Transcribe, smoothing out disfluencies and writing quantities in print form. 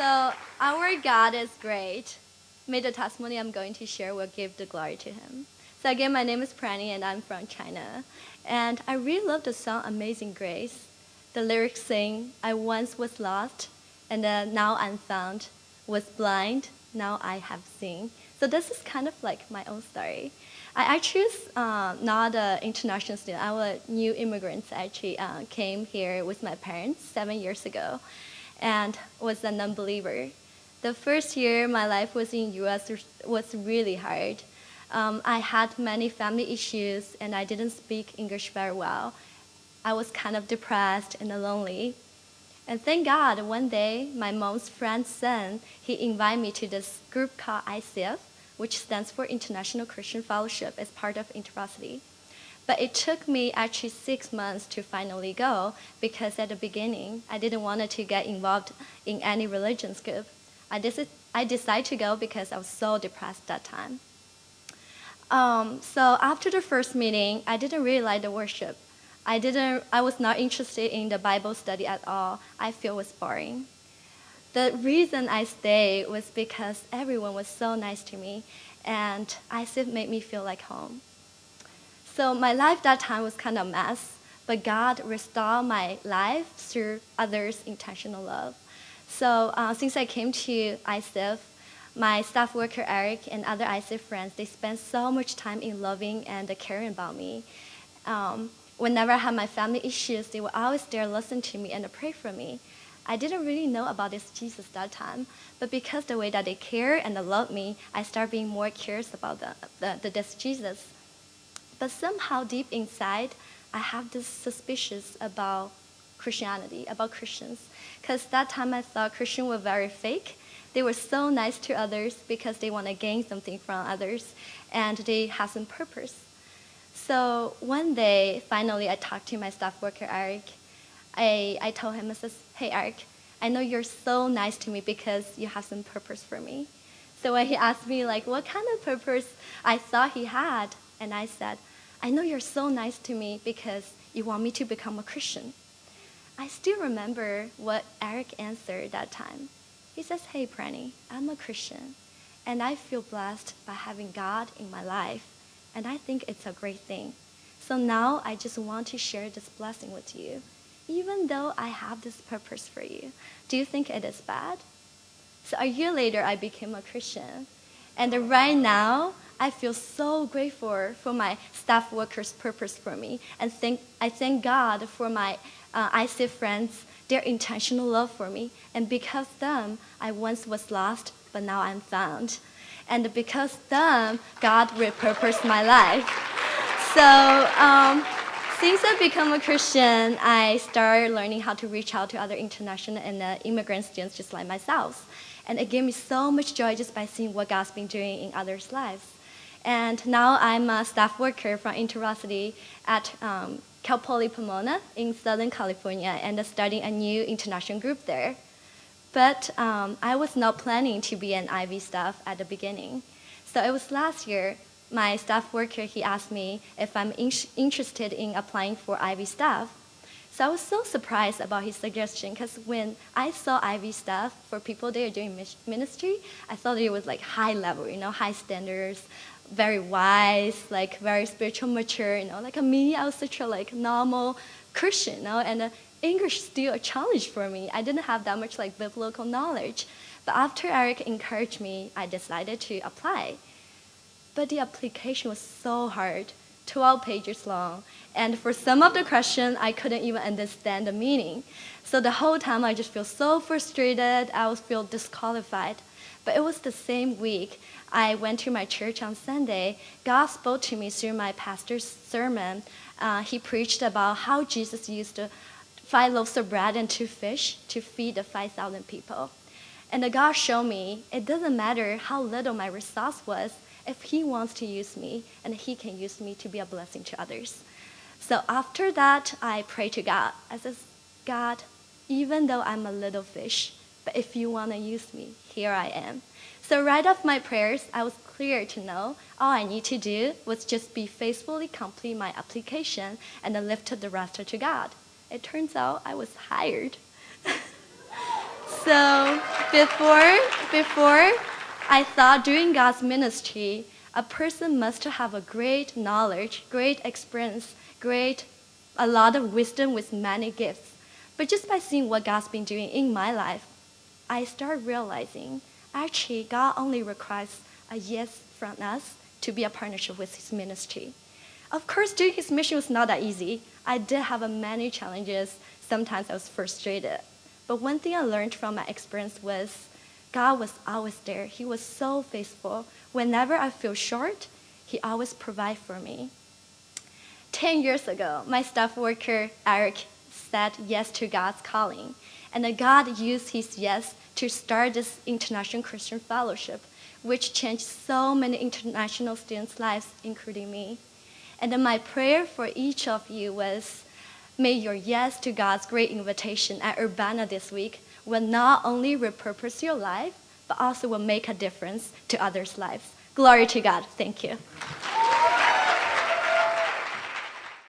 So our God is great. May the testimony I'm going to share will give the glory to him. So again, my name is Pranny and I'm from China. And I really love the song Amazing Grace. The lyrics sing, I once was lost and now I'm found, was blind, now I have seen. So this is kind of like my own story. I actually not an international student. I was a new immigrant. I actually came here with my parents 7 years ago and was a non-believer. The first year my life was in US was really hard. I had many family issues and I didn't speak English very well. I was kind of depressed and lonely. And thank God, one day, my mom's friend's son, he invited me to this group called ICF, which stands for International Christian Fellowship as part of InterVarsity. But it took me actually 6 months to finally go because at the beginning, I didn't want to get involved in any religious group. I decided to go because I was so depressed that time. So after the first meeting, I didn't really like the worship. I was not interested in the Bible study at all. I feel it was boring. The reason I stayed was because everyone was so nice to me, and ICF made me feel like home. So my life that time was kind of a mess, but God restored my life through others' intentional love. So since I came to ICF, my staff worker Eric and other ICF friends, they spent so much time in loving and caring about me. Whenever I had my family issues, they were always there listen to me and pray for me. I didn't really know about this Jesus that time, but because the way that they care and they love me, I started being more curious about this Jesus. But somehow deep inside, I have this suspicious about Christianity, about Christians. Because that time I thought Christians were very fake. They were so nice to others because they want to gain something from others, and they have some purpose. So one day, finally, I talked to my staff worker, Eric. I told him, I said, hey, Eric, I know you're so nice to me because you have some purpose for me. So when he asked me, like, what kind of purpose I thought he had, and I said, I know you're so nice to me because you want me to become a Christian. I still remember what Eric answered that time. He says, hey, Pranny, I'm a Christian, and I feel blessed by having God in my life, and I think it's a great thing. So now I just want to share this blessing with you, even though I have this purpose for you. Do you think it is bad? So a year later, I became a Christian, and right now, I feel so grateful for my staff workers' purpose for me, and I thank God for my ICF friends, their intentional love for me, and because of them, I once was lost, but now I'm found. And because of them, God repurposed my life. So since I become a Christian, I started learning how to reach out to other international and immigrant students just like myself. And it gave me so much joy just by seeing what God's been doing in others' lives. And now I'm a staff worker from InterVarsity at Cal Poly Pomona in Southern California and studying a new international group there. But I was not planning to be an IB staff at the beginning. So it was last year, my staff worker, he asked me if I'm interested in applying for IB staff. So I was so surprised about his suggestion because when I saw IB staff for people that are doing ministry, I thought it was like high level, high standards, very wise, like very spiritual mature, like me, I was such a like normal Christian, and English still a challenge for me. I didn't have that much like biblical knowledge. But after Eric encouraged me, I decided to apply. But the application was so hard, 12 pages long. And for some of the questions, I couldn't even understand the meaning. So the whole time, I just feel so frustrated. I was feel disqualified. But it was the same week. I went to my church on Sunday. God spoke to me through my pastor's sermon. He preached about how Jesus used 5 loaves of bread and 2 fish to feed the 5,000 people. And God showed me it doesn't matter how little my resource was if He wants to use me, and He can use me to be a blessing to others. So after that, I prayed to God. I said, God, even though I'm a little fish, but if you want to use me, here I am. So right off my prayers, I was clear to know all I need to do was just be faithfully complete my application and then lift the rest to God. It turns out I was hired. So before I thought doing God's ministry, a person must have a great knowledge, great experience, a lot of wisdom with many gifts. But just by seeing what God's been doing in my life, I start realizing actually God only requires a yes from us to be a partnership with his ministry. Of course, doing his mission was not that easy. I did have many challenges. Sometimes I was frustrated. But one thing I learned from my experience was God was always there. He was so faithful. Whenever I feel short, he always provides for me. 10 years ago, my staff worker, Eric, said yes to God's calling. And God used his yes to start this International Christian Fellowship, which changed so many international students' lives, including me. And then my prayer for each of you was, may your yes to God's great invitation at Urbana this week will not only repurpose your life, but also will make a difference to others' lives. Glory to God. Thank you.